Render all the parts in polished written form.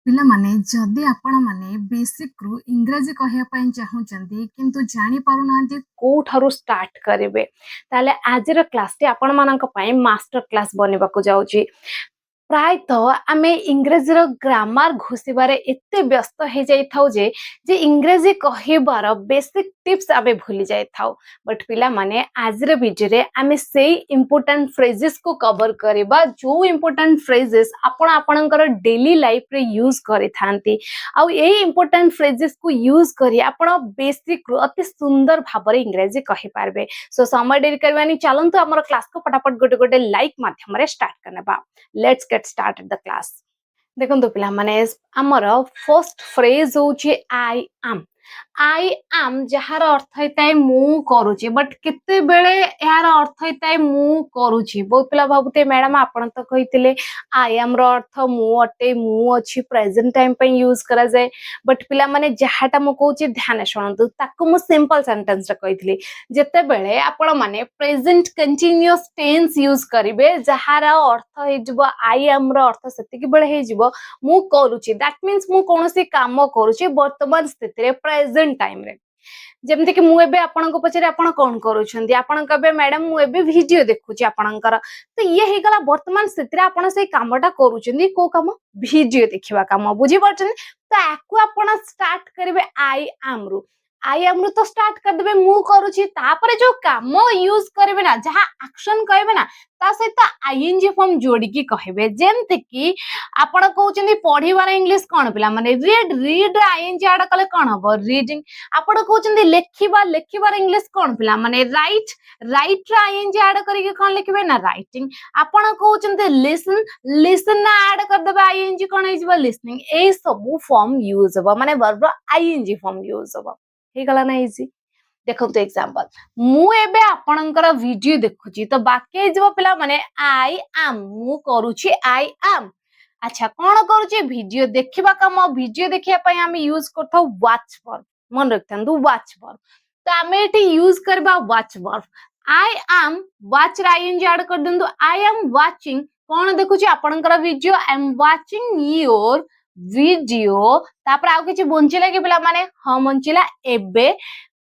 ପିଲାମାନେ ଯଦି ଆପଣମାନେ ବେସିକ୍‌ରୁ ଇଂରାଜୀ କହିବା ପାଇଁ ଚାହୁଁଛନ୍ତି କିନ୍ତୁ ଜାଣିପାରୁନାହାନ୍ତି କୋଉଠାରୁ ଷ୍ଟାର୍ଟ କରିବେ, ତାହେଲେ ଆଜିର କ୍ଲାସ୍‌ଟି ଆପଣମାନଙ୍କ ପାଇଁ ମାଷ୍ଟର କ୍ଲାସ୍ ବନିବାକୁ ଯାଉଛି। ପ୍ରାୟତଃ ଆମେ ଇଂରାଜୀର ଗ୍ରାମାର ଘୋଷିବାରେ ଏତେ ବ୍ୟସ୍ତ ହେଇଯାଇଥାଉ ଯେ ଇଂରାଜୀ କହିବାର ବେସିକ୍ ଟିପ୍ସ ଆମେ ଭୁଲି ଯାଇଥାଉ। ବଟ୍ ପିଲାମାନେ ଆଜିର ଭିଡ଼ିଓରେ ଆମେ ସେଇ ଇମ୍ପୋର୍ଟାଣ୍ଟ ଫ୍ରେଜେସ୍‌କୁ କଭର କରିବା ଯୋଉ ଇମ୍ପୋର୍ଟାଣ୍ଟ ଫ୍ରେଜେସ୍ ଆପଣ ଆପଣଙ୍କର ଡେଲି ଲାଇଫ୍‌ରେ ୟୁଜ୍ କରିଥାନ୍ତି। ଆଉ ଏଇ ଇମ୍ପୋର୍ଟାଣ୍ଟ ଫ୍ରେଜେସ୍‌କୁ ୟୁଜ୍ କରି ଆପଣ ବେସିକ୍‌ରୁ ଅତି ସୁନ୍ଦର ଭାବରେ ଇଂରାଜୀ କହିପାରିବେ। ସୋ ସମୟ ଡେରି କରିବାନି, ଚାଲନ୍ତୁ ଆମର କ୍ଲାସ୍‌କୁ ଫଟାଫଟ ଗୋଟେ ଲାଇକ୍ ମାଧ୍ୟମରେ ଷ୍ଟାର୍ଟ କରିନେବା। Let's get started the class. ଦେଖନ୍ତୁ ପିଲାମାନେ, ଆମର ଫର୍ଷ୍ଟ ଫ୍ରେଜ୍ ହେଉଛି ଆଇ ଆମ୍। ଆଇ ଆମ୍ ଯାହାର ଅର୍ଥ ହେଇଥାଏ ମୁଁ କରୁଛି, ବଟ୍ କେତେବେଳେ ଏହାର ଅର୍ଥ ହେଇଥାଏ ମୁଁ କରୁଛି। ବହୁତ ପିଲା ଭାବୁଥିବେ ମ୍ୟାଡାମ ଆପଣ ତ କହିଥିଲେ ଆଇ ଆମ୍ ର ଅର୍ଥ ମୁଁ ଅଟେ, ମୁଁ ଅଛି, ପ୍ରେଜେଣ୍ଟ ଟାଇମ୍ ପାଇଁ ୟୁଜ୍ କରାଯାଏ। ବଟ୍ ପିଲାମାନେ ଯାହାଟା ମୁଁ କହୁଛି ଧ୍ୟାନ ଶୁଣନ୍ତୁ, ତାକୁ ମୁଁ ସିମ୍ପଲ ସେଣ୍ଟେନ୍ସରେ କହିଥିଲି। ଯେତେବେଳେ ଆପଣ ମାନେ ପ୍ରେଜେଣ୍ଟ କଣ୍ଟିନ୍ୟୁଅସ୍ ଟେନ୍ସ ୟୁଜ୍ କରିବେ, ଯାହାର ଅର୍ଥ ହେଇଯିବ ଆଇ ଆମ୍ ର ଅର୍ଥ ସେତିକି ବେଳେ ହେଇଯିବ ମୁଁ କରୁଛି। ଦ୍ୟାଟ୍ ମିନ୍ସ ମୁଁ କୌଣସି କାମ କରୁଛି ବର୍ତ୍ତମାନ ସ୍ଥିତିରେ, ପ୍ରେଜେଣ୍ଟ ଟାଇମରେ। ଯେମିତି କି ମୁଁ ଏବେ ଆପଣଙ୍କୁ ପଚାରେ ଆପଣ କଣ କରୁଛନ୍ତି, ଆପଣ କହିବେ ମ୍ୟାଡାମ ମୁଁ ଏବେ ଭିଡିଓ ଦେଖୁଛି ଆପଣଙ୍କର। ତ ଇଏ ହେଇଗଲା ବର୍ତ୍ତମାନ ସ୍ଥିତିରେ ଆପଣ ସେଇ କାମଟା କରୁଛନ୍ତି। କୋଉ କାମ? ଭିଡିଓ ଦେଖିବା କାମ। ବୁଝିପାରୁଛନ୍ତି? ତ ଆକୁ ଆପଣ ଷ୍ଟାର୍ଟ କରିବେ ଆଇ ଆମ୍ ରୁ। ଆଇ ଆମ୍ ରୁ ତ ଷ୍ଟାର୍ଟ କରିଦେବେ ମୁଁ କରୁଛି, ତାପରେ ଯୋଉ କାମ ୟୁଜ କରିବେ ନା, ଯାହା ଆକ୍ସନ କହିବେ ନା, ତା ସହିତ ଆଇଏନଜି ଫର୍ମ ଯୋଡିକି କହିବେ। ଯେମିତି କି ଆପଣ କହୁଛନ୍ତି ପଢିବାର ଇଂଲିଶ କଣ ପିଲାମାନେ? ରିଡ୍। ରିଡ୍ ରେ ଆଇଏନଜି ଆଡ କଲେ କଣ ହବ? ରିଡିଂ। ଆପଣ କହୁଛନ୍ତି ଲେଖିବା, ଲେଖିବାର ଇଂଲିଶ କଣ ପିଲାମାନେ? ରାଇଟ୍। ରାଇଟ୍ ରେ ଆଇଏନଜି ଆଡ କରିକି କଣ ଲେଖିବେ ନା? ରାଇଟିଂ। ଆପଣ କହୁଛନ୍ତି ଲିସନ୍, ଲିସନ୍ ନା ଆଡ କରିଦେବେ ଆଇଏନଜି, କଣ ହେଇଯିବ? ଲିସନିଂ। ଏଇ ସବୁ ଫର୍ମ ୟୁଜ ହବ, ମାନେ ବର୍ବ ଆଇଏନଜି ଫର୍ମ ୟୁଜ ହବ। ହେଇଗଲା ନା ଇଜି? ଦେଖନ୍ତୁ ଏକ୍ସାମ୍ପଲ, ମୁଁ ଏବେ ଆପଣଙ୍କର ଭିଡିଓ ଦେଖୁଛି, ତ ବାକି ହେଇଯିବ ପିଲାମାନେ ଆଇ ଆମ୍। ମୁଁ କରୁଛି ଆଇ ଆମ୍। ଆଚ୍ଛା, କଣ କରୁଛି? ଭିଡିଓ ଦେଖିବା କାମ। ଭିଡିଓ ଦେଖିବା ପାଇଁ ଆମେ ୟୁଜ କରିଥାଉ ୱାଚ୍ ଭର୍ବ। ମନେ ରଖିଥାନ୍ତୁ ୱାଚ୍ ଭର୍ବ। ତ ଆମେ ଏଠି ୟୁଜ କରିବା watch verb. I am watch ରେ ଆଇଏନଜି ଆଡ କରିଦିଅନ୍ତୁ। ଆଇ ଆମ୍ ୱାଚିଂ, କଣ ଦେଖୁଛି? ଆପଣଙ୍କର video. I M watching your video. ତାପରେ ଆଉ କିଛି ବଞ୍ଚିଲା କି ପିଲାମାନେ? ହଁ ବଞ୍ଚିଲା ଏବେ।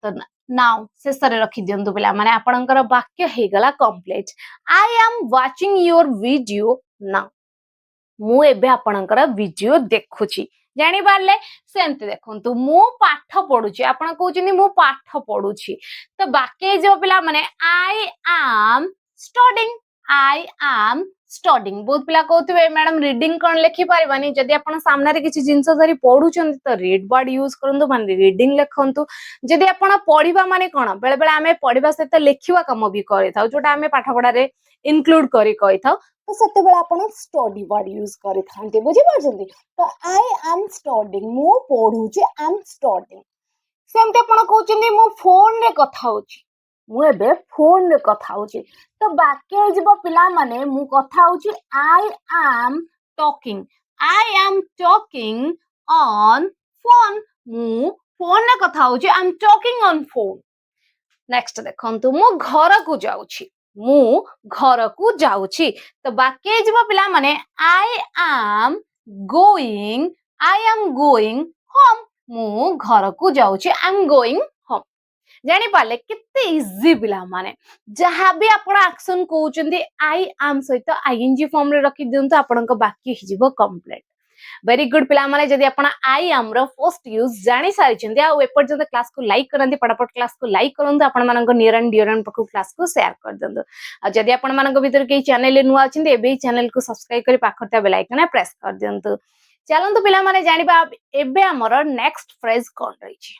ତ ନାଉ ଶେଷରେ ରଖିଦିଅନ୍ତୁ ପିଲାମାନେ, ଆପଣଙ୍କର ବାକ୍ୟ ହେଇଗଲା complete. I am watching your video now. ମୁଁ ଏବେ ଆପଣଙ୍କର ଭିଡିଓ ଦେଖୁଛି। ଜାଣିପାରିଲେ? ସେମିତି ଦେଖନ୍ତୁ, ମୁଁ ପାଠ ପଢୁଛି, ଆପଣ କହୁଛନ୍ତି ମୁଁ ପାଠ ପଢୁଛି, ତ ବାକି ହେଇଯିବ ପିଲାମାନେ I am studying. I am studying. ବହୁତ ପିଲା କହୁଥିବେ ମ୍ୟାଡାମ ରିଡିଂ କଣ ଲେଖିପାରିବାନି? ଯଦି ଆପଣ ସାମ୍ନାରେ କିଛି ଜିନିଷ ଧରି ପଢୁଛନ୍ତି ତ ରିଡ୍ ୱାର୍ଡ ୟୁଜ କରନ୍ତୁ, ମାନେ ରିଡିଂ ଲେଖନ୍ତୁ। ଯଦି ଆପଣ ପଢିବା ମାନେ କଣ, ବେଳେ ବେଳେ ଆମେ ପଢିବା ସହିତ ଲେଖିବା କାମ ବି କରିଥାଉ, ଯୋଉଟା ଆମେ ପାଠ ପଢାରେ ଇନକ୍ଲୁଡ କରି କହିଥାଉ, ତ ସେତେବେଳେ ଆପଣ ଷ୍ଟଡି ୱାର୍ଡ ୟୁଜ କରିଥାନ୍ତି। ବୁଝିପାରୁଛନ୍ତି? ତ ଆଇ ଆମ୍ ଷ୍ଟଡିଂ, ମୁଁ ପଢୁଛି, ଆମ୍ ଷ୍ଟଡିଂ। ସେମିତି ଆପଣ କହୁଛନ୍ତି ମୁଁ ଫୋନରେ କଥା ହଉଛି, ମୁଁ ଏବେ ଫୋନରେ କଥା ହଉଛି, ତ ବାକି ହେଇଯିବ ପିଲାମାନେ ମୁଁ କଥା ହଉଛି I am talking. I am talking on phone. ମୁଁ ଫୋନରେ କଥା ହଉଛି, I M talking on phone. Next ଦେଖନ୍ତୁ, ମୁଁ ଘରକୁ ଯାଉଛି, ମୁଁ ଘରକୁ ଯାଉଛି, ତ ବାକି ହେଇଯିବ ପିଲାମାନେ I Aam going. I am going home. ମୁଁ ଘରକୁ ଯାଉଛି, ଆଇ ଏମ୍ ଗୋଇଂ ହୋମ୍। ଜାଣିପାରିଲେ କେତେ ଇଜି ପିଲାମାନେ? ଯାହାବି ଆପଣ ଆକ୍ସନ କହୁଛନ୍ତି ଆଇ ଆମ୍ ସହିତ ଆଇଏନଜି ଫର୍ମରେ ରଖିଦିଅନ୍ତୁ, ଆପଣଙ୍କ ବାକ୍ୟ ହେଇଯିବ କମ୍ପ୍ଲିଟ। ଭେରି ଗୁଡ୍ ପିଲାମାନେ, ଯଦି ଆପଣ ଆଇ ଆମ୍ ର ଫର୍ଷ୍ଟ ୟୁଜ ଜାଣି ସାରିଛନ୍ତି ଆଉ ଏପର୍ଯ୍ୟନ୍ତ କ୍ଲାସକୁ ଲାଇକ୍ କରନ୍ତି, ପଟାପଟ କ୍ଲାସକୁ ଲାଇକ୍ କରନ୍ତୁ, ଆପଣମାନଙ୍କ ନିୟର ଆଣ୍ଡ ଡିୟର ପାଖକୁ କ୍ଲାସକୁ ସେୟାର କରିଦିଅନ୍ତୁ। ଆଉ ଯଦି ଆପଣମାନଙ୍କ ଭିତରେ କେହି ଚ୍ୟାନେଲରେ ନୂଆ ଅଛନ୍ତି, ଏବେ ଏହି ଚ୍ୟାନେଲକୁ ସବସ୍କ୍ରାଇବ କରି ପାଖରେ ଥିବା ବେଲ୍ ଆଇକନ୍ ପ୍ରେସ୍ କରିଦିଅନ୍ତୁ। ଚାଲନ୍ତୁ ପିଲାମାନେ ଜାଣିବା ଏବେ ଆମର ନେକ୍ସଟ ଫ୍ରେଜ କଣ ରହିଛି।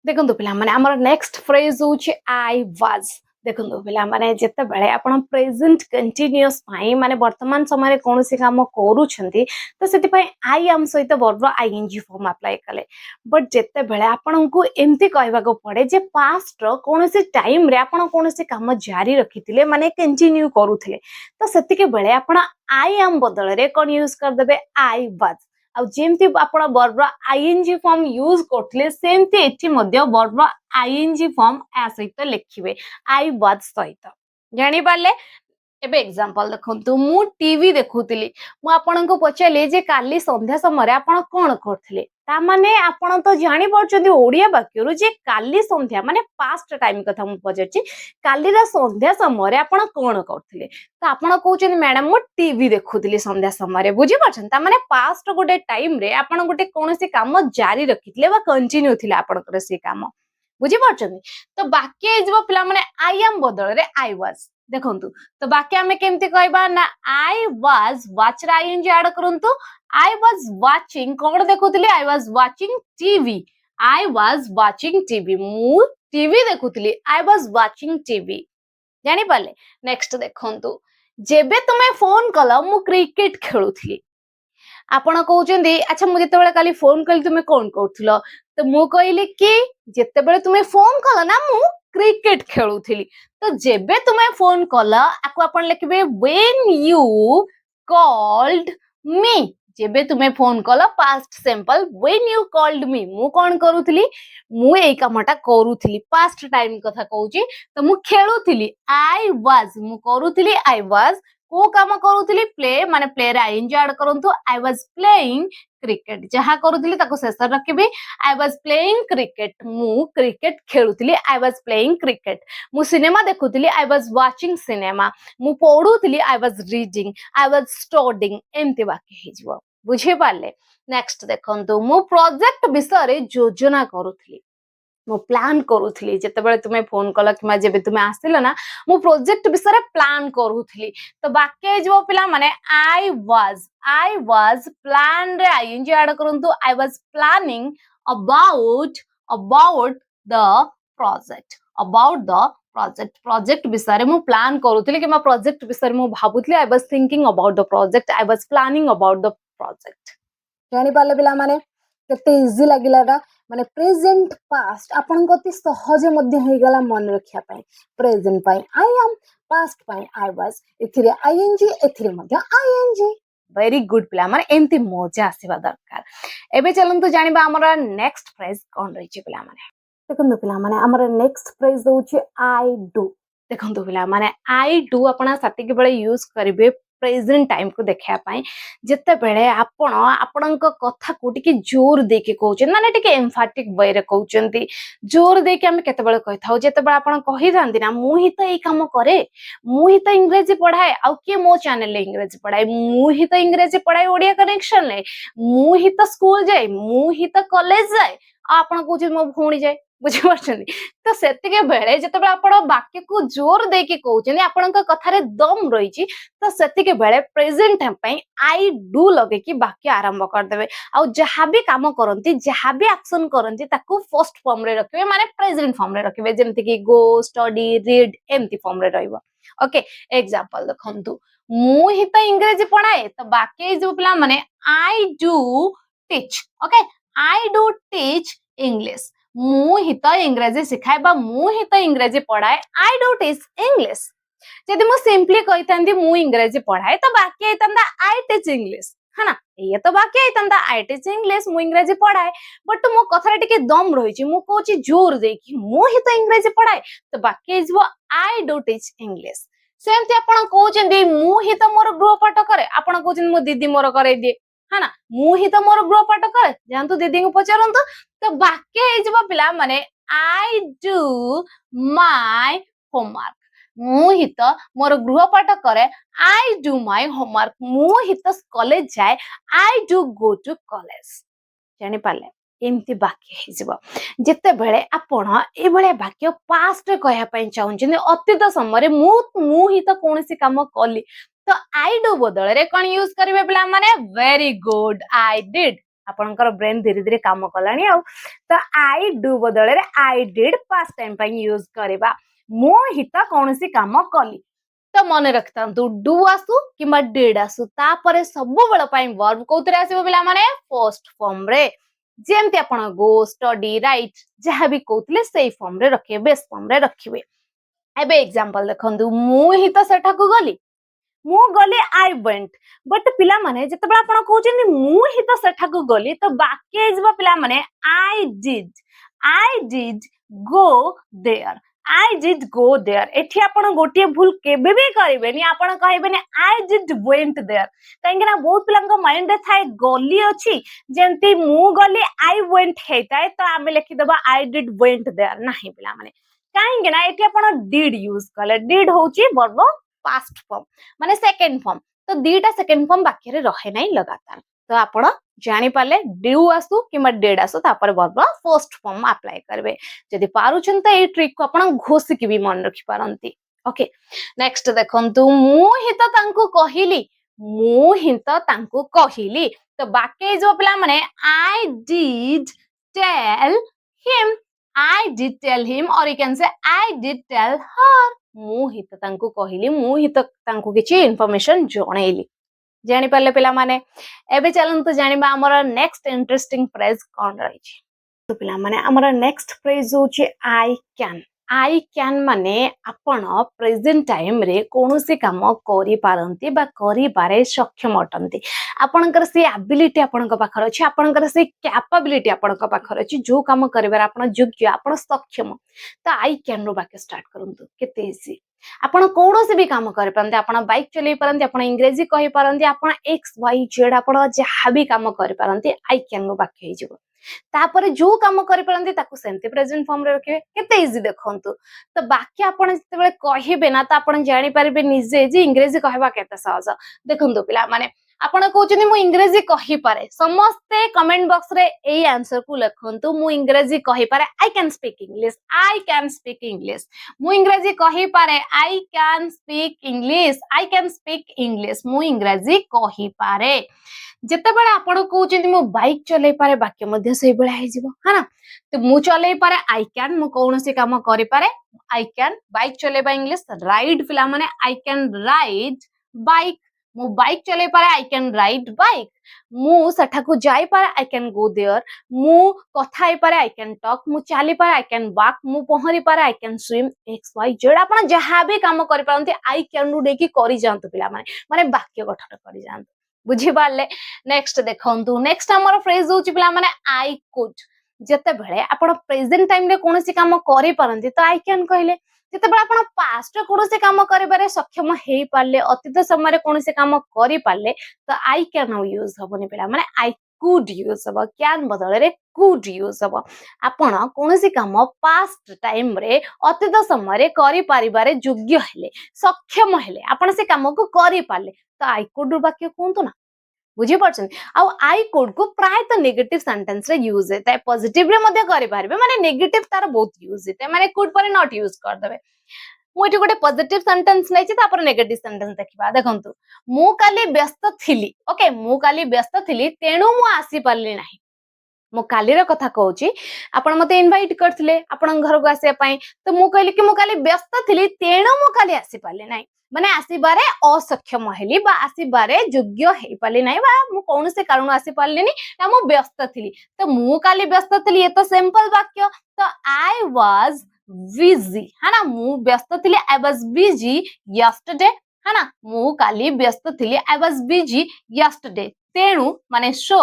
ଦେଖନ୍ତୁ ପିଲାମାନେ, ଆମର ନେକ୍ସଟ ଫ୍ରେଜ ହଉଛି ଆଇ ୱାଜ୍। ଦେଖନ୍ତୁ ପିଲାମାନେ, ଯେତେବେଳେ ଆପଣ ପ୍ରେଜେଣ୍ଟ କଣ୍ଟିନ୍ୟୁଅସ୍ ପାଇଁ ମାନେ ବର୍ତ୍ତମାନ ସମୟରେ କୌଣସି କାମ କରୁଛନ୍ତି, ତ ସେଥିପାଇଁ ଆଇ ଆମ୍ ସହିତ ବର୍ବ ଆଇଏନଜି ଫର୍ମ ଆପ୍ଲାଏ କଲେ। ବଟ୍ ଯେତେବେଳେ ଆପଣଙ୍କୁ ଏମିତି କହିବାକୁ ପଡେ ଯେ ପାଷ୍ଟର କୌଣସି ଟାଇମରେ ଆପଣ କୌଣସି କାମ ଜାରି ରଖିଥିଲେ, ମାନେ କଣ୍ଟିନ୍ୟୁ କରୁଥିଲେ, ତ ସେତିକି ବେଳେ ଆପଣ ଆଇ ଆମ୍ ବଦଳରେ କଣ ୟୁଜ କରିଦେବେ? I was. ଆଉ ଯେମିତି ଆପଣ ବର୍ବ ଆଇଏନଜି ଫର୍ମ ୟୁଜ କରୁଥିଲେ, ସେମିତି ଏଠି ମଧ୍ୟ ବର୍ବ ଆଇଏନଜି ଫର୍ମ ଆ ସହିତ ଲେଖିବେ, ଆଇ ୱାଜ୍ ସହିତ। ଜାଣିପାରିଲେ? एबे एग्जांपल देखंतु मु टीवी देखुतिली मु आपनको पचाली जे काली संध्या समय आपण कोन करथिले ता माने आपण तो जानि परछथि ओडिया वाक्यरु जे काली संध्या माने पास्ट टाइम कथा मु पचारछि काली रा संध्या समय आपण कोन करथिले तो आपण कहउछन मैडम मु टीवी देखुतिली संध्या समय बुझि परछन ता माने पास्ट गोटे टाइम रे आपण गोटे कोनोसी काम जारी रखिथिले बा कंटिन्यू थिले आपण करे से काम बुझि परछन तो बाकी जब पिला माने आई एम बदल रे आई वाज देखंतु तो बाकी आमे केमती कहबा ना आई वाज वाच रा आईएनजी ऐड करंतु आई वाज वाचिंग कोन देखुतली I was watching TV I was watching TV मु टीवी देखुतली आई वाज वाचिंग टीवी जानि पाले नेक्स्ट देखंतु जेबे तुमे फोन कला मु क्रिकेट खेलुथली आपण कहउचंदी अच्छा मु जेतेबेले काली फोन कली तुमे कोन करथुलो तो मु कहली कि जेतेबेले तुमे फोन कला ना मु क्रिकेट खेलुथली तो जेबे तुमे फोन कला आको आपण लिखबे व्हेन यू कॉल्ड मी जेबे तुमे फोन कला past simple when you called me मु कोन करूथली मु एई कामटा करूथली पास्ट टाइम कथा कहउची तो मु खेलुथली आई वाज मु करूथली आई वाज को काम करूथली प्ले माने प्ले रे आईएनजी ऐड करंतु आई वाज प्लेइंग क्रिकेट जहा करूथली ताको शेष रखबी आई वाज प्लेइंग क्रिकेट मु क्रिकेट खेलुथली आई वाज प्लेइंग क्रिकेट मु सिनेमा देखुथली आई वाज वाचिंग सिनेमा मु पढुथली I was reading I was studying एमती वाक्य हे जिवो बुझे पाले नेक्स्ट देखंतु मु प्रोजेक्ट विषय योजना करूथली मु प्लान करूथली जेतेबेले तुमे फोन कला किमा जेबे तुमे आसिलो ना मु प्रोजेक्ट विषय प्लान करूथली तो बाकी जो पिला माने आई वाज प्लान रे आईएनजी ऐड करंतु I was planning about the project विषय मु प्लान करूथली किमा प्रोजेक्ट विषय मु भाबुथली I was thinking about the project I was planning about the project जानि पाले पिला माने केते इजी लागिलाटा माने प्रेजेंट पास्ट आपण कति सहज मध्ये हे गला मन रखिया पई प्रेजेंट पई आई एम पास्ट पई आई वाज एथिरे आईएनजी एथिरे मध्ये आईएनजी वेरी गुड पिला माने एमती मजा आसीबा दरकार एबे चलंतु जानिबा हमरा नेक्स्ट फ्रेज कोन रहिछि पिला माने देखंतु पिला माने हमरा नेक्स्ट फ्रेज होछि आई डू देखंतु पिला माने आई डू आपण सतिक बेले यूज करिवे प्रेजेंट टाइम को देखा पाई जते बेले आपण आपणक कथा को टिके जोर देके कहउछन माने टिके एम्फैटिक वे रे कहउछंती जोर देके हम केते बेले कहथाउ जते बेले आपण कहि जानती ना मु ही तो एई काम करे मु ही तो इंग्रेजी पढ़ाए आउ के मो चैनल ले इंग्रेजी पढ़ाए मु ही तो इंग्रेजी पढ़ाए ओडिया कनेक्शन ले मु ही तो स्कूल जाए मु ही तो कॉलेज जाए आपण कहउछ मो भौणी जाए बुझी परछनी तो सेतिके बेले जते बेले आपण वाक्य को जोर देके कहउछनी आपणक कथा रे दम रहिछि तो सेतिके बेले प्रेजेंट टाइम पई आई डू लगे कि वाक्य आरंभ कर देबे आ जहां भी काम करंती जहां भी एक्शन करंती ताको फर्स्ट फॉर्म रे रखिबे माने प्रेजेंट फॉर्म रे रखिबे जेमति कि गो स्टडी रीड एमती फॉर्म रे रहइबो ओके एग्जांपल देखंतु मु ही तो इंग्रेजी पढ़ाए तो बाकी जो पिला माने I do teach okay I do teach English मु ही तो इंग्रेजी सिखाए बा मु ही तो इंग्रेजी पढ़ाए आई डू टीच इंग्लिश जदि मु सिंपली कहितांती मु इंग्रेजी पढ़ाए तो बाकी आइतंदा आई टीच इंग्लिश है ना ये तो बाकी आइतंदा आई टीच इंग्लिश मु इंग्रेजी पढ़ाए बट मो कथरा टिके दम रहिछि मु कहूछि जोर देकी मु ही तो इंग्रेजी पढ़ाए तो बाकी आइजबो आई डू टीच इंग्लिश सेमती आपण कहउछन्ती मु ही तो मोर गृहपाठ करे आपण कहउछन मो दीदी मोर करे दिए है ना मु ही तो मोर गृहपाठ करे जानतु दीदी को पचारंतु तो बाकी आइजबो पिला माने आई डू माय होमवर्क मु ही तो मोर गृहपाठ करे आई डू माय होमवर्क मु ही तो कॉलेज जाए I do go to college जानि पाले एमती वाक्य हे जिवो जते बेले आपण ए बेले वाक्य पास्ट कहया पई चाहउछन अतीत समय मु ही तो कोनसी काम कली तो आई डू बदल रे कोन यूज करिवे पिला माने वेरी गुड आई डिड आपनकर ब्रेन धीरे धीरे काम कलानी आ तो आई डू बदल रे आई डिड पास्ट टाइम पई यूज करबा मु ही तो कोनसी काम कली तो मन रखता डू आसु किंबा डिड आसु तापरे सब बेल पई वर्ब कोतरे आसीबो पिला माने फर्स्ट फॉर्म रे जेमती आपण गो स्टडी राइट जहा भी कहतले सेही फॉर्म रे रखिबे बेस फॉर्म रे रखिबे एबे एग्जांपल देखंतु मु ही तो सेठा को गली मु गली आई वेंट बट पिला माने जतबे आपण कहउछन मु ही तो सेठा को गली तो बाकी आइजबो पिला माने I did go there I did go there एठी आपण गोटे भूल केबे भी करिवेनी आपण कहबेनी I did went there काहेकि ना बहुत पिलांक माइंड रे थाए गली अछि जेंती मु गली I went हेताए तो आमे लिखि दबा I did went there नाही पिला माने काहेकि ना एठी आपण did यूज कले did होची वर्ब पास्ट फॉर्म माने सेकंड फॉर्म तो दीटा सेकंड फॉर्म वाक्य रे रहे नाही लगातार तो आपण जानी पाले डू आसु किमा डेड आसु तापर वर्ब फर्स्ट फॉर्म अप्लाई करबे जदि पारुछन त ए ट्रिक को आपण घोषिक भी मन रखि पारंती ओके नेक्स्ट देखंतु मु हि त तांको कहिली मु हि त तांको कहिली तो बाकी जो पिला माने I did tell him I did tell him or you can say I did tell her मु हि त तांको कहिली मु हि त तांको किछि इन्फॉर्मेशन जणैली जानि पाले पिला माने एबे चलंतु जानिबा हमर नेक्स्ट इंटरेस्टिंग फ्रेज कोन रही छी तो पिला माने हमर नेक्स्ट फ्रेज होची आई कैन माने आपण प्रेजेंट टाइम रे कोनोसी काम करि पारंती बा करि बारे सक्षम अटंती आपणकर से एबिलिटी आपणक पाखर अछि आपणकर से कैपेबिलिटी आपणक पाखर अछि जो काम करिबार आपण योग्य आपण सक्षम तो आई कैन रो वाक्य स्टार्ट करंतु केते इजी आपण कोनोसी भी काम करि पारंती आपण बाइक चलै पारंती आपण इंग्लिश कहि पारंती आपण एक्स वाई जेड आपण जहा भी काम करि पारंती आई कैन रो वाक्य हे जिवो तापरे जो काम करि पारंती ताकू सेंती प्रेजेंट फॉर्म रे रखिबे केते इजी देखंतु तो बाकी आपण जते बेले कहिबे ना त आपण जानि पारिबे निजे जे इंग्लिश कहबा केते सहज देखंतु पिला माने आपण कहउछनी मु इंग्लिश कहि पारे समस्त कमेंट बॉक्स रे एई आंसर को लिखंतु मु इंग्लिश कहि पारे आई कैन स्पीक इंग्लिश मु इंग्लिश कहि पारे आई कैन स्पीक इंग्लिश मु इंग्लिश कहि पारे जते बेले आपण कहउछनी मु बाइक चलै पारे वाक्य मध्ये सही बेला हे जिवो हा ना तो मु चलै पारे आई कैन मु कोनोसी काम करि पारे आई कैन बाइक चलेबा इंग्लिश राइड पिला माने आई कैन राइड बाइक मु बाइक चले पारे आई कैन राइड बाइक मु सठा को जाई पारे आई कैन गो देयर मु कथाई पारे आई कैन टॉक मु चाली पारे आई कैन वॉक मु पहरी पारे I can swim X Y Z आपण जहां भी काम करि पारंती आई कैन रू देकी करि जानतु पिला माने वाक्य गठन करि जानतु बुझी पारले नेक्स्ट देखंतु नेक्स्ट हमर फ्रेज होची पिला माने आई कुड जते बेले आपण प्रेजेंट टाइम रे कोनोसी काम करि पारंती तो आई कैन कहले जते बेले आपण पास्ट रे कोनोसी काम करिबारे सक्षम हेई पारले अतीत समय रे कोनोसी काम करि पारले तो आई कैन यूज हबनी पिला माने आई कुड यूज हबो कैन बदले रे कुड यूज हबो आपण कोनोसी काम पास्ट टाइम रे अतीत समय रे करि पारिबारे योग्य हेले सक्षम हेले आपण से काम को करि पारले तो आई कुड वाक्य कोंतु ना बुझी परछन आ आई कुड को प्राय तो नेगेटिव सेंटेंस रे यूज हेता है पॉजिटिव रे मध्ये करि पारबे माने नेगेटिव तार बहुत यूज हेता है माने कुड पर नॉट यूज कर देबे मु एठी गोटे पॉजिटिव सेंटेंस नै छि तापर नेगेटिव सेंटेंस देखिबा देखंतु मु काली व्यस्त थिली ओके मु काली व्यस्त थिली तेनु मु आसी पारली नाही मु काली रो कथा कहूची आपण मते इनवाइट करथिले आपण घर को आसे पई तो मु कहली कि मु काली व्यस्त थिली तेनु मु काली आसी पारली नाही माने आसीबारे असक्षम हेली बा आसीबारे योग्य हेई पाली नाही बा मु कोन से कारण आसी पारलिनी ना मु व्यस्त थिली तो मु काली व्यस्त थिली ये तो सिंपल वाक्य तो आई वाज बिजी है ना मु व्यस्त थिली आई वाज बिजी यस्टरडे है ना मु काली व्यस्त थिली आई वाज बिजी यस्टरडे तेनु माने सो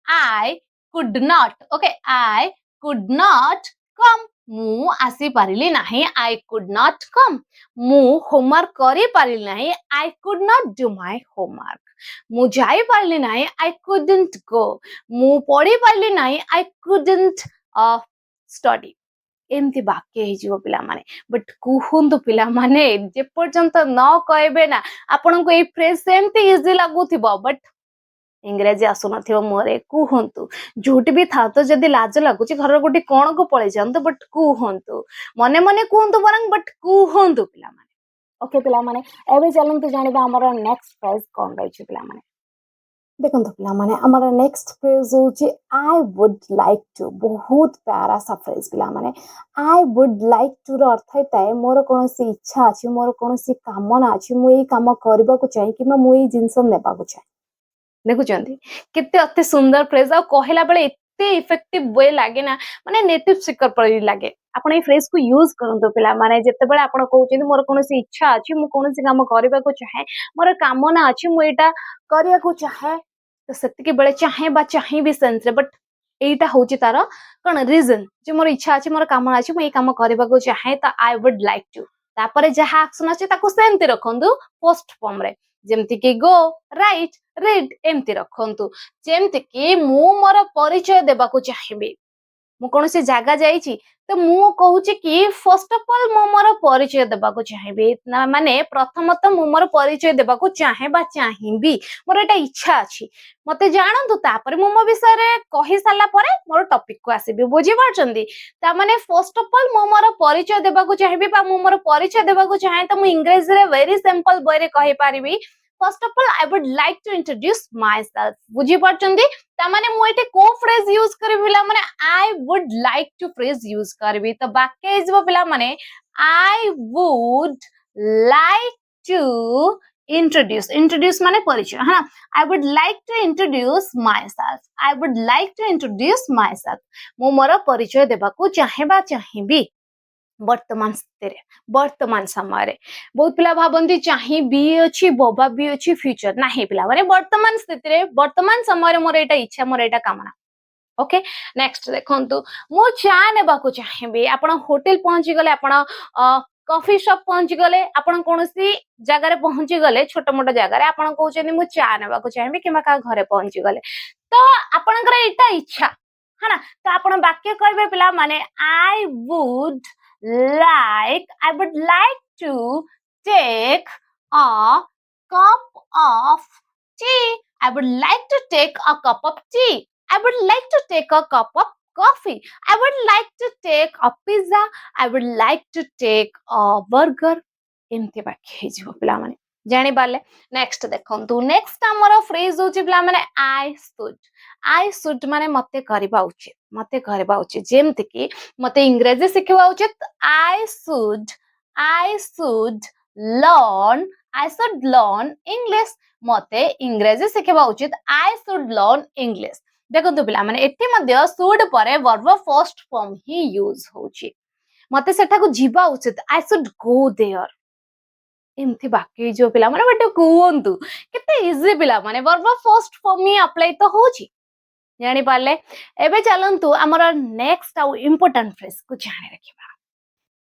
I could not okay I could not come मु आसी पारिली नाही I could not come मु होमवर्क करि पारिली नाही I could not do my homework मु जाई पारिली नाही I couldn't go मु पढि पारिली नाही I couldn't study एमती वाक्य हे जीव पिला माने बट कुहुंतु पिला माने जे पर्यंत न कहबे ना आपन को ए फ्रेज सेमती इजी लागुथिबो बट इंग्रजी आसु नथिबो मोरे कुहंतु झूठ भी था तो जदी लाज लागुची घर गोटी कोन को पळे जानतो बट कुहंतु मने मने कुहंतु बरंग बट कुहंतु पिला माने ओके पिला माने एबे चलंतु जानिबा हमर नेक्स्ट फ्रेज कोन रहै छै पिला माने देखंतु पिला माने हमर नेक्स्ट फ्रेज होची आई वुड लाइक टू बहुत प्यारा सा फ्रेज पिला माने आई वुड लाइक टू रो अर्थ है मोर कोनोसी इच्छा अछि मोर कोनोसी कामना अछि मु एई काम करबा को चाहि कि मु एई जिंस नेबा को चाहि देखुचंदी केते अति सुंदर फ्रेज आ कहला बेले एते इफेक्टिव वे लागे ना माने नेटिव स्पीकर पर लागे आपण ए फ्रेज को यूज करंतो पिला माने जते बेले आपण कहउछिन मोर कोनोसी इच्छा अछि मु कोनोसी काम करबा को चाहे मोर कामना अछि मु एटा करिया को चाहे तो सेति के बेले चाहे बा चाहे भी सेंस रे बट एटा होची तार कौन रीजन जे मोर इच्छा अछि मोर कामना अछि मु ए काम करबा को चाहे त आई वुड लाइक टू तापरे जहा एक्शन अछि ताको सेमति रखंतु पोस्ट फॉर्म रे जेमति कि गो राइट रीड एमति रखंतु जेमति कि मु मोर परिचय देबा को चाहेबे मु कोनोसी जागा जाईची तो मु कहूची कि फर्स्ट ऑफ ऑल मु मोर परिचय देबा को चाहेबे ना माने प्रथमत मु मोर परिचय देबा को चाहे बा चाहिबी मोर एटा इच्छा अछि मते जानंतु तापर मु मो विषय रे कहि साला परे मोर टॉपिक को आसीबे बुझी पारचंदी ता माने फर्स्ट ऑफ ऑल मु मोर परिचय देबा को चाहेबे बा मु मोर परिचय देबा को चाहे तो मु इंग्लिश रे वेरी सिंपल वे रे कहि पारिबी first of all I would like to introduce myself बुझी पारचंदी तामाने मु एटे को फ्रेज यूज करबी पिला माने I would like to phrase use करबी तो वाक्य इजबो पिला माने I would like to introduce माने परिचय हां I would like to introduce myself I would like to introduce myself मु मोर परिचय देबा को चाहेबा चाहिबी वर्तमान स्थिति वर्तमान समय बहुत पिला भाबंती चाहे भी अच्छी बोबा भी अच्छी फ्यूचर नहीं पिला माने वर्तमान स्थिति वर्तमान समय मोर एटा इच्छा मोर एटा कामना ओके नेक्स्ट देखंतु मु चा नेबा को चाहेबे आपण होटल पहुंची गले आपण कॉफी शॉप पहुंची गले आपण कोनोसी जगह रे पहुंची गले छोट मोट जगह रे आपण कहउछनी मु चा नेबा को चाहेबे किमा का घरे पहुंची गले तो आपणकर एटा इच्छा हाना तो आपण वाक्य कहबे पिला माने आई would like to take a cup of tea. I would like to take a cup of tea. I would like to take a cup of coffee. I would like to take a pizza. I would like to take a burger. एमती बाकी हे जीव पिला माने जानि पाले next देखंतु next हमर phrase होची पिला माने आई शुड माने मते करबा उचित जेमति कि मते इंग्रजी सिखबा उचित आई शुड लर्न इंग्लिश मते इंग्रजी सिखबा उचित आई शुड लर्न इंग्लिश देखंतु पिला माने एठी मध्ये शुड परे वर्ब फर्स्ट फॉर्म ही यूज होची मते सेठा को जीवा उचित आई शुड गो देयर एमती बाकी जो पिला माने बट कहंतु केते इजी पिला माने वर्ब फर्स्ट फॉर्म ही अप्लाई तो होची जानि पाले एबे चलंतु हमर नेक्स्ट आउ इंपोर्टेंट फ्रेज को जाने रखिबा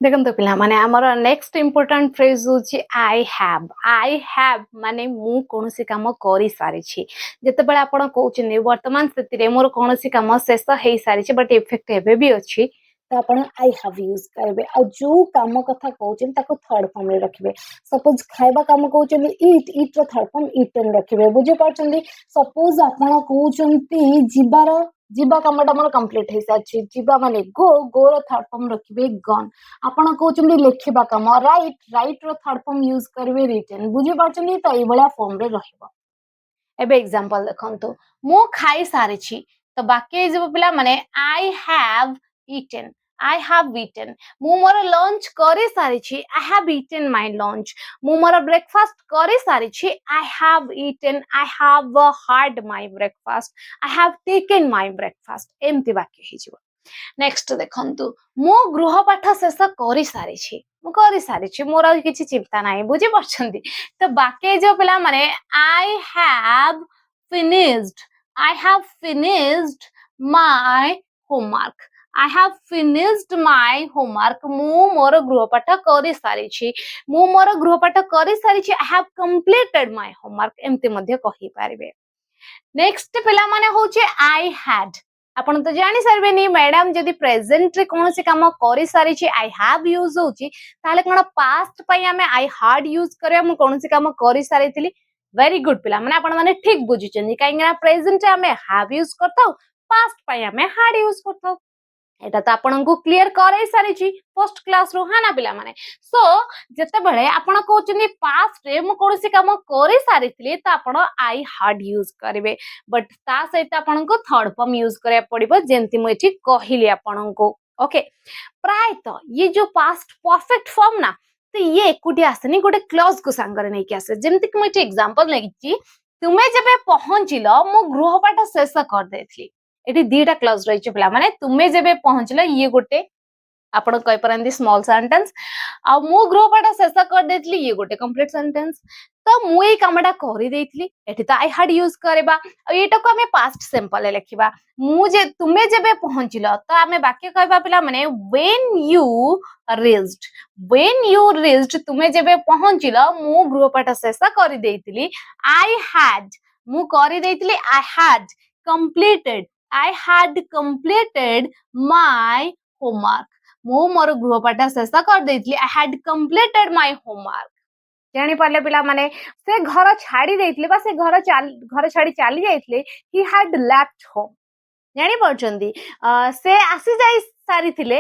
देखंतु पिला माने हमर नेक्स्ट इंपोर्टेंट फ्रेज होची आई हैव माने मु कोनोसी काम करि सारी छी जते बेले आपण कहउछनी वर्तमान स्थिति रे मोर कोनोसी काम शेष हेई सारी छी बट इफेक्ट एबे भी अछि तो आपण आई हैव यूज करबे आ जो काम कथा कहउछन ताको थर्ड फॉर्म रे रखिबे सपोज खाइबा काम कहउछन ईट रो थर्ड फॉर्म ईटन रखिबे बुझे पाछंदी सपोज आपण कहउछंती जीवा कामटा मोर कंप्लीट हे साची जीवा माने गो रो थर्ड फॉर्म रखिबे गन आपण कहउछंती लेखिबा काम राइट रो थर्ड फॉर्म यूज करबे रिटन बुझे पाछंदी तो ए बळा फॉर्म रे रहिबो एबे एग्जांपल देखंतु मु खाई सारी छी तो बाकी जे पिला माने आई हैव eaten मु मोर लंच करि सारी छी I have eaten my lunch मु मोर ब्रेकफास्ट करि सारी छी I have had my breakfast I have taken my breakfast एमती बाकी हे जिवो नेक्स्ट देखंतु मु गृह पाठ शेष करि सारी छी मोर किछि चिंता नाही बुझी परछंती तो बाकी जो पिला माने I have finished my homework I have finished my homework मु मोर गृहपाठ करि सारी छी I have completed my homework एमते मध्ये कहि पारिबे नेक्स्ट पिला माने होचे I had आपण तो जानि सरबे नि मैडम जदि प्रेजेंट रे कोनोसी काम करि सारी छी I have यूज होची ताले कोन पास्ट पई हमें I had यूज करया मु कोनोसी काम करि सारी थिली वेरी गुड पिला माने आपण माने ठीक बुझिचंदी काइना प्रेजेंट रे हमें have यूज करताउ पास्ट पई हमें had यूज करताउ एटा तो आपन को क्लियर करे सारी छी फर्स्ट क्लास रो हाना पिला माने सो जते बेले आपन कहउचनी पास्ट रे मु कोनोसी काम करे सारी थिली त आपन आई हैड यूज करबे बट ता सहित आपन को थर्ड फॉर्म यूज करे पड़िबो जेंति मु एठी कहिली आपन को ओके प्राय तो ये जो पास्ट परफेक्ट फॉर्म ना तो ये एकुटी आसेनी गोटे क्लॉज को संगरे नै कि आसे जेंति कि मु एठी एग्जांपल लेगी तुमे जेबे पहुंचिलो मु गृहपाठ शेष कर देथली एठी दीटा क्लॉज रहिछ पिला माने तुमे जेबे पहुंचलो ये गोटे आपण कहि परंदी स्मॉल सेंटेंस आ मु गृहपाठ शेष कर देतली ये गोटे कंप्लीट सेंटेंस तो मु ए कामटा करि देतली एठी तो आई हैड यूज करबा एटा को हमें पास्ट सिंपल लिखिबा मु जे तुमे जेबे पहुंचिलो तो हमें वाक्य कहबा पिला माने व्हेन यू रीच्ड तुमे जेबे पहुंचिलो मु गृहपाठ शेष कर देतली आई हैड मु करि देतली I had completed my homework मु मोर गृहपाठ शेष कर देतली I had completed my homework जानी पाले पिला माने से घर छाड़ी देतले बा से घर छाड़ी चली जाइतले ही हैड लेफ्ट होम जानी पड़चंदी से आसी जाई सारी थिले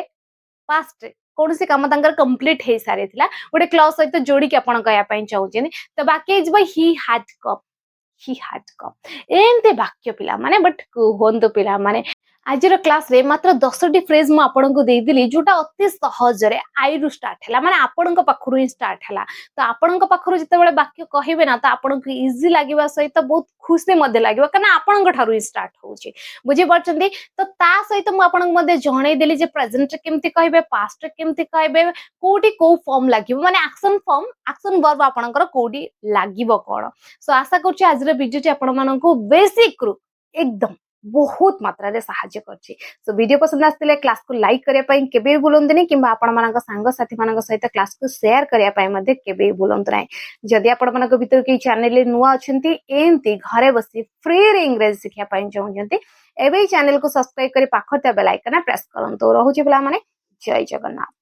पास्ट कौनसी काम तांकर कंप्लीट हे सारी थिला गोटे क्लॉज सहित जोड़ी के आपण कहया पई चाहूचेनी तो बाकी is by he had come एंते वाक्य पिला माने बट होंतो पिला माने आज क्लास रे मात्र 10टी फ्रेज मु आपन को देई दिली जोटा अति सहज रे आई रु स्टार्ट हैला माने आपन को पाखरु ही स्टार्ट हैला तो आपन को पाखरु जते बेले वाक्य कहिबे ना तो आपन को इजी लागीबा सहित बहुत खुशी मध्ये लागीबा कना आपन को थारु ही स्टार्ट होउची बुझी परचंदी तो ता सहित मु आपन को मध्ये जणै देली जे प्रेजेंट रे केमति कहबे पास्ट रे केमति कहबे कोठी को फॉर्म लागिबो माने एक्शन वर्ब आपन को कोठी लागिबो कोन सो आशा करछि आज रे वीडियो टी आपन मानन को बेसिक रु एकदम बहुत मात्रा रे सहाय्य करछि सो वीडियो पसंद आस्तिले क्लास को लाइक करिया पई केबे भी भूलंतनी किंबा आपण मानक संग साथी मानक सहित क्लास को शेयर करिया पई मध्ये केबे भी भूलंत नै जदि आपण मानक भीतर के चैनल रे नुवा अछंती एंती घरे बसी फ्री रे इंग्लिश सिखिया पई चाहउछंती एबे चैनल को सब्सक्राइब करी पाखते बेल आइकन प्रेस करंतो रहउछि भला माने जय जगन्नाथ।